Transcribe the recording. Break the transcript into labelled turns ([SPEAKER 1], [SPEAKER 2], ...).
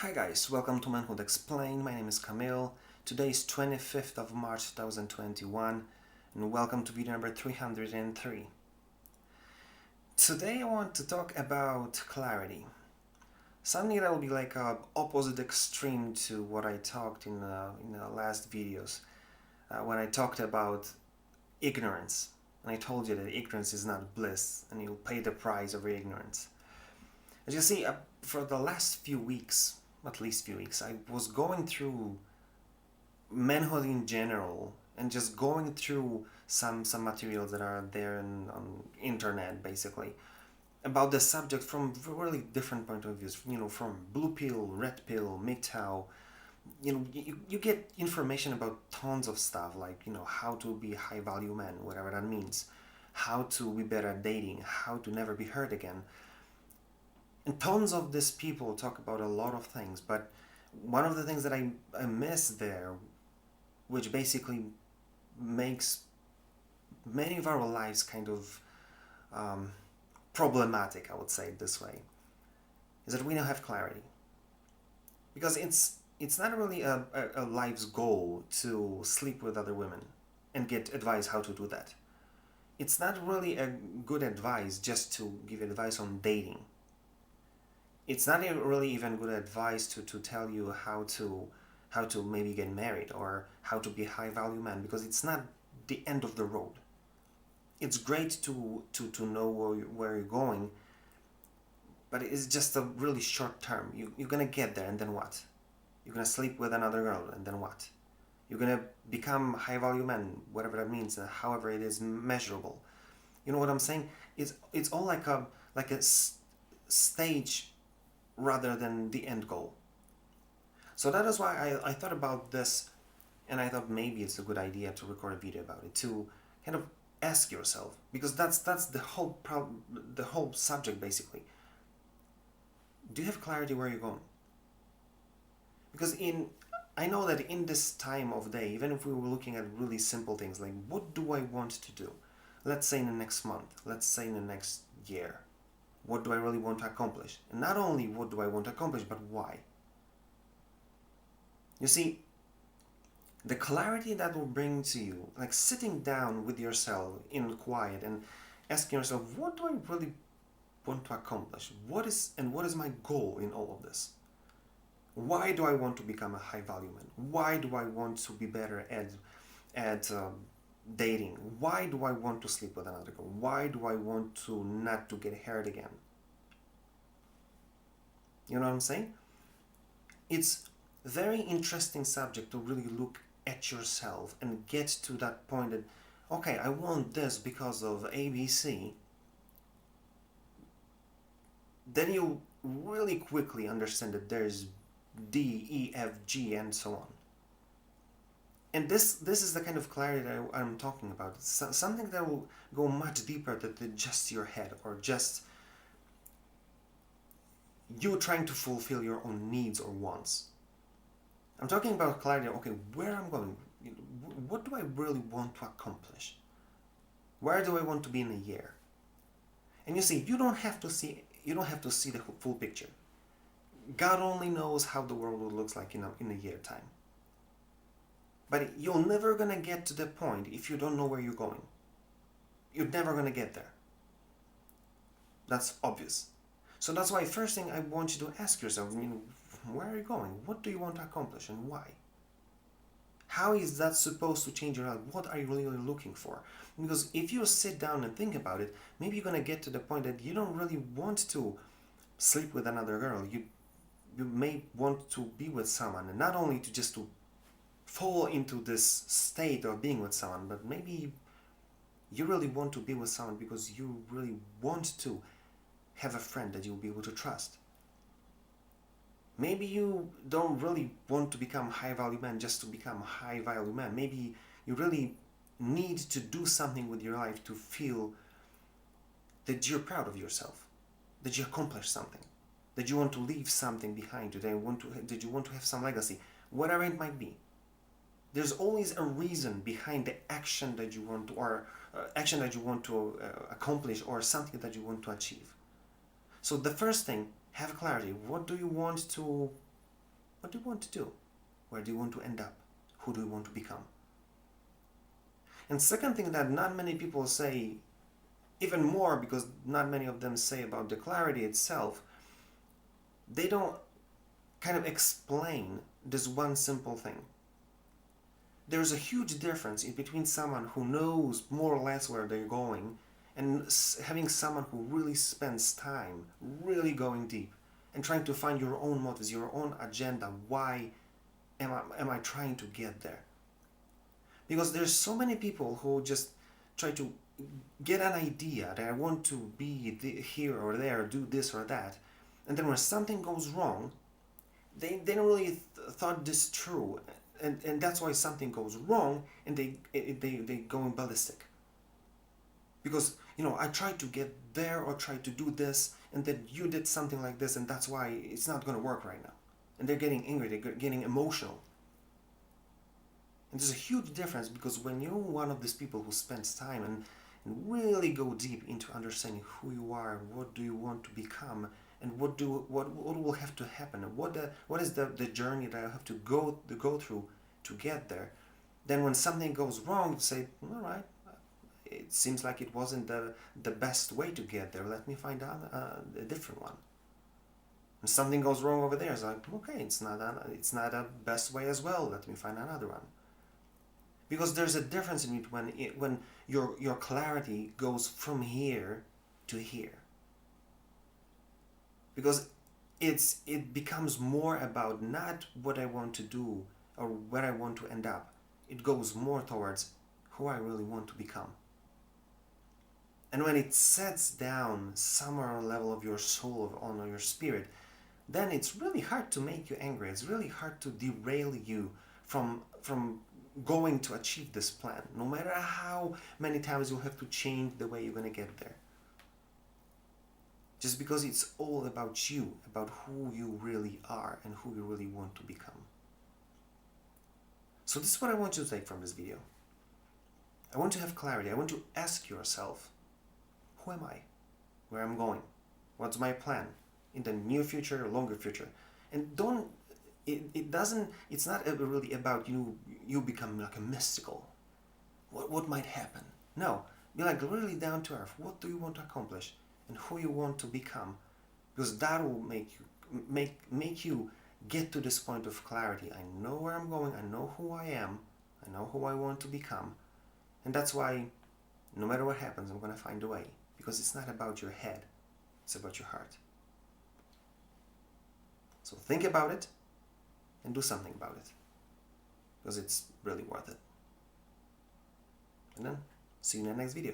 [SPEAKER 1] Hi guys, welcome to Manhood Explained. My name is Camille. Today is 25th of March 2021 and welcome to video number 303. Today I want to talk about clarity. Something that will be like a opposite extreme to what I talked in the last videos when I talked about ignorance. And I told you that ignorance is not bliss and you'll pay the price of your ignorance. As you see, for the last few weeks, at least few weeks, I was going through manhood in general and just going through some materials that are there on internet basically about the subject from really different point of views. You know, from blue pill, red pill, MGTOW. You know, you get information about tons of stuff like, you know, how to be a high value man, whatever that means, how to be better at dating, how to never be hurt again. And tons of these people talk about a lot of things, but one of the things that I miss there, which basically makes many of our lives kind of problematic, I would say it this way, is that we don't have clarity. Because it's not really a life's goal to sleep with other women and get advice how to do that. It's not really a good advice just to give advice on dating. It's not really even good advice to tell you how to maybe get married or how to be a high value man, because it's not the end of the road. It's great to know where you're going, but it's just a really short term. You're gonna get there and then what? You're gonna sleep with another girl and then what? You're gonna become a high value man, whatever that means, however it is measurable. You know what I'm saying? It's all like a stage rather than the end goal. So that is why I thought about this, and I thought maybe it's a good idea to record a video about it, to kind of ask yourself, because that's the whole the whole subject basically. Do you have clarity where you're going? Because I know that in this time of day, even if we were looking at really simple things like what do I want to do, let's say in the next month, let's say in the next year, what do I really want to accomplish? And not only what do I want to accomplish, but why? You see, the clarity that will bring to you, like sitting down with yourself in quiet and asking yourself, what do I really want to accomplish? What is my goal in all of this? Why do I want to become a high value man? Why do I want to be better at dating? Why do I want to sleep with another girl? Why do I want to not to get hurt again? You know what I'm saying? It's a very interesting subject to really look at yourself and get to that point that, okay, I want this because of ABC. Then you really quickly understand that there's D, E, F, G, and so on. And this is the kind of clarity that I'm talking about. It's something that will go much deeper than just your head or just you trying to fulfill your own needs or wants. I'm talking about clarity. Okay, where I'm going, what do I really want to accomplish? Where do I want to be in a year? And you see, you don't have to see the full picture. God only knows how the world looks like in a year time. But you're never gonna get to the point if you don't know where you're going. You're never gonna get there. That's obvious. So that's why first thing I want you to ask yourself, where are you going? What do you want to accomplish and why? How is that supposed to change your life? What are you really looking for? Because if you sit down and think about it, maybe you're gonna get to the point that you don't really want to sleep with another girl. You may want to be with someone, and not only to fall into this state of being with someone, but maybe you really want to be with someone because you really want to have a friend that you'll be able to trust. Maybe you don't really want to become a high value man just to become a high value man. Maybe you really need to do something with your life to feel that you're proud of yourself, that you accomplished something, that you want to leave something behind you, that you want to have some legacy, whatever it might be. There's always a reason behind the action that you want to, or action that you want to accomplish, or something that you want to achieve. So the first thing, have clarity. What do you want to What do you want to do? Where do you want to end up? Who do you want to become? And second thing that not many people say, even more because not many of them say about the clarity itself, they don't kind of explain this one simple thing. There's a huge difference in between someone who knows more or less where they're going and having someone who really spends time really going deep and trying to find your own motives, your own agenda. Why am I trying to get there? Because there's so many people who just try to get an idea that I want to be here or there, do this or that, and then when something goes wrong, they don't really thought this through, and that's why something goes wrong, and they go ballistic. Because I tried to get there or tried to do this, and then you did something like this, and that's why it's not going to work right now. And they're getting angry, they're getting emotional. And there's a huge difference, because when you're one of these people who spends time and really go deep into understanding who you are, what do you want to become, and what will have to happen, and what is the journey that I have to go through to get there, then when something goes wrong, you say, all right, it seems like it wasn't the best way to get there. Let me find out a different one. And something goes wrong over there. It's like, okay, it's not a best way as well. Let me find another one. Because there's a difference in it when your clarity goes from here to here. Because it becomes more about not what I want to do or where I want to end up. It goes more towards who I really want to become. And when it sets down somewhere on the level of your soul, on your spirit, then it's really hard to make you angry. It's really hard to derail you from going to achieve this plan, no matter how many times you'll have to change the way you're going to get there. Just because it's all about you, about who you really are and who you really want to become. So this is what I want you to take from this video. I want you to have clarity. I want you to ask yourself, who am I? Where I'm going? What's my plan? In the near future or longer future? And it's not really about you become like a mystical. What might happen? No, be like really down to earth. What do you want to accomplish? And who you want to become? Because that will make you get to this point of clarity. I know where I'm going, I know who I am, I know who I want to become. And that's why no matter what happens, I'm going to find a way. Because it's not about your head, it's about your heart. So think about it and do something about it. Because it's really worth it. And then, see you in the next video.